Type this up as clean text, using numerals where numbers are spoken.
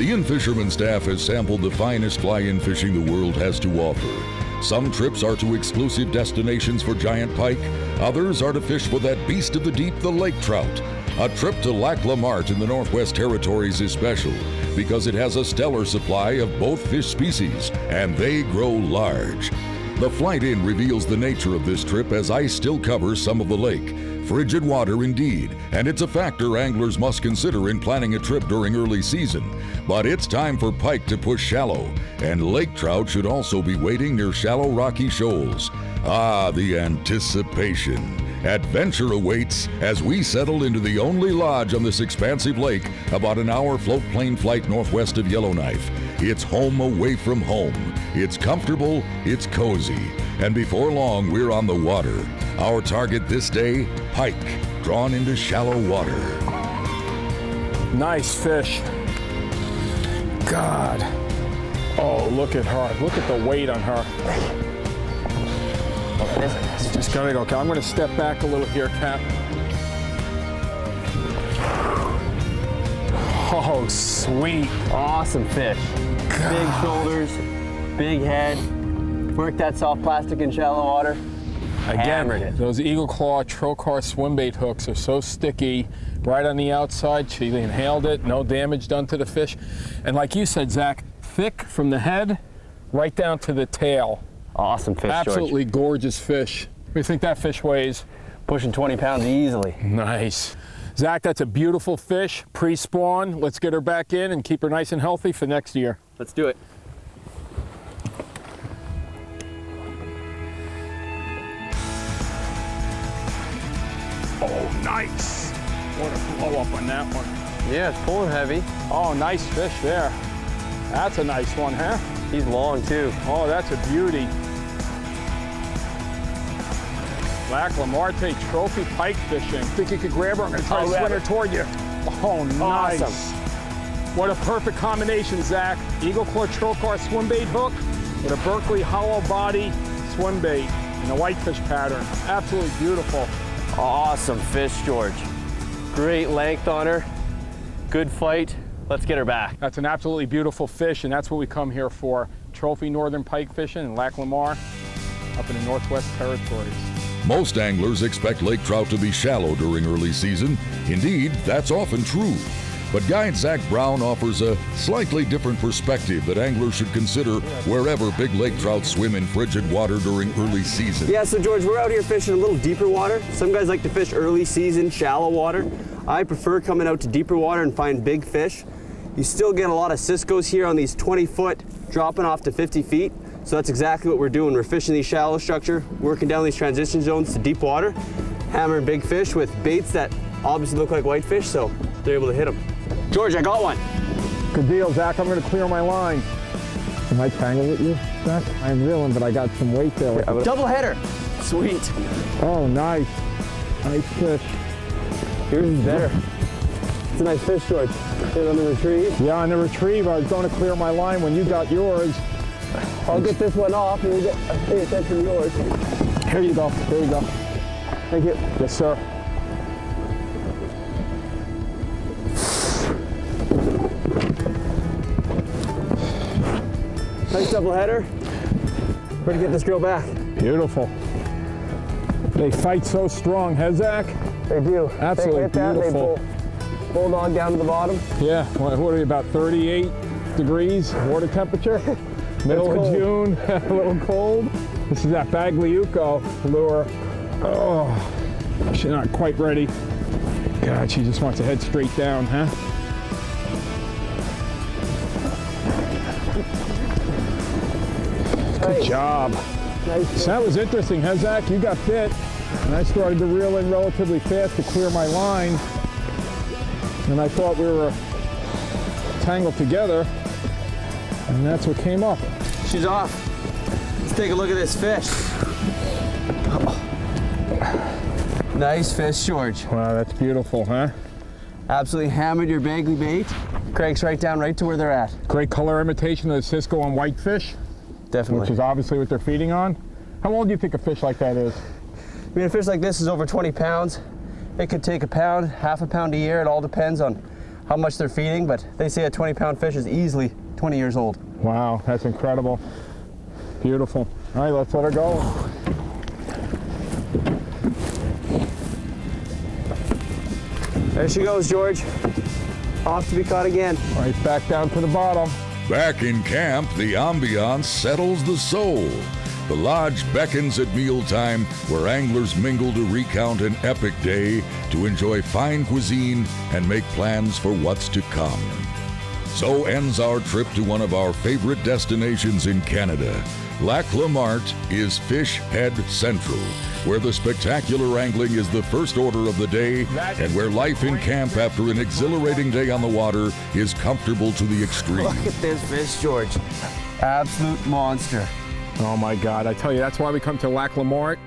The In-Fisherman staff has sampled the finest fly-in fishing the world has to offer. Some trips are to exclusive destinations for giant pike. Others are to fish for that beast of the deep, the lake trout. A trip to Lac La Martre in the Northwest Territories is special because it has a stellar supply of both fish species, and they grow large. The flight in reveals the nature of this trip as ice still covers some of the lake. Frigid water indeed, and it's a factor anglers must consider in planning a trip during early season. But it's time for pike to push shallow, and lake trout should also be waiting near shallow rocky shoals. Ah, the anticipation. Adventure awaits as we settle into the only lodge on this expansive lake, about an hour float plane flight northwest of Yellowknife. It's home away from home. It's comfortable, it's cozy, and before long we're on the water. Our target this day, pike, drawn into shallow water. Nice fish. God. Oh, look at her. Look at the weight on her. Just gotta go. I'm gonna step back a little here, Cap. Oh, sweet. Awesome fish. God. Big shoulders, big head. Work that soft plastic in shallow water. Again, those Eagle Claw trocar swim bait hooks are so sticky right on the outside. She inhaled it, no damage done to the fish. And like you said, Zach, thick from the head right down to the tail. Awesome fish, Absolutely George. Gorgeous fish. What do you think that fish weighs? Pushing 20 pounds easily. Nice. Zach, that's a beautiful fish, pre-spawn. Let's get her back in and keep her nice and healthy for next year. Let's do it. Oh, nice. What a blow up on that one. Yeah, it's pulling heavy. Oh, nice fish there. That's a nice one, huh? He's long too. Oh, that's a beauty. Lac La Martre trophy pike fishing. Think you could grab her? I'm gonna try to swing her toward you. Oh, nice. Awesome. What a perfect combination, Zach. Eagle Claw trocar swim bait hook with a Berkeley hollow body swim bait in a whitefish pattern. Absolutely beautiful. Awesome fish, George. Great length on her. Good fight. Let's get her back. That's an absolutely beautiful fish, and that's what we come here for. Trophy northern pike fishing in Lac La Martre up in the Northwest Territories. Most anglers expect lake trout to be shallow during early season. Indeed, that's often true. But guide Zack Brown offers a slightly different perspective that anglers should consider wherever big lake trout swim in frigid water during early season. Yeah, so George, we're out here fishing a little deeper water. Some guys like to fish early season, shallow water. I prefer coming out to deeper water and find big fish. You still get a lot of ciscos here on these 20-foot, dropping off to 50 feet. So that's exactly what we're doing. We're fishing these shallow structure, working down these transition zones to deep water, hammering big fish with baits that obviously look like whitefish, so they're able to hit them. George, I got one. Good deal, Zach. I'm going to clear my line. Am I tangled with you, Zach? I'm reeling, but I got some weight there. Double header. Sweet. Oh, nice. Nice fish. Yours is better. It's a nice fish, George. Hit on the retrieve. Yeah, on the retrieve. I was going to clear my line when you got yours. I'll get this one off and we'll get pay attention to yours. Here you go. There you go. Thank you. Yes, sir. Nice double header. Ready to get this girl back. Beautiful. They fight so strong, huh, Zach? They do. Absolutely they hit that, beautiful. They bulldog down to the bottom. Yeah, what are we, about 38 degrees water temperature? Middle of June, a little cold. This is that Bagliuco lure. Oh, she's not quite ready. God, she just wants to head straight down, huh? Good job. Nice. So that was interesting, huh, Zach? You got bit, and I started to reel in relatively fast to clear my line. And I thought we were tangled together, and that's what came up. She's off. Let's take a look at this fish. Nice fish, George. Wow, that's beautiful, huh? Absolutely hammered your Bagley bait. Cranks right down right to where they're at. Great color imitation of the Cisco on whitefish. Definitely. Which is obviously what they're feeding on. How old do you think a fish like that is? I mean, a fish like this is over 20 pounds. It could take a pound, half a pound a year. It all depends on how much they're feeding, but they say a 20-pound fish is easily 20 years old. Wow, that's incredible. Beautiful. All right, let's let her go. There she goes, George. Off to be caught again. All right, back down to the bottom. Back in camp, the ambiance settles the soul. The lodge beckons at mealtime, where anglers mingle to recount an epic day, to enjoy fine cuisine and make plans for what's to come. So ends our trip to one of our favorite destinations in Canada. Lac La Martre is Fish Head Central, where the spectacular angling is the first order of the day, and where life in camp after an exhilarating day on the water is comfortable to the extreme. Look at this fish, George. Absolute monster. Oh my God, I tell you, that's why we come to Lac La Martre.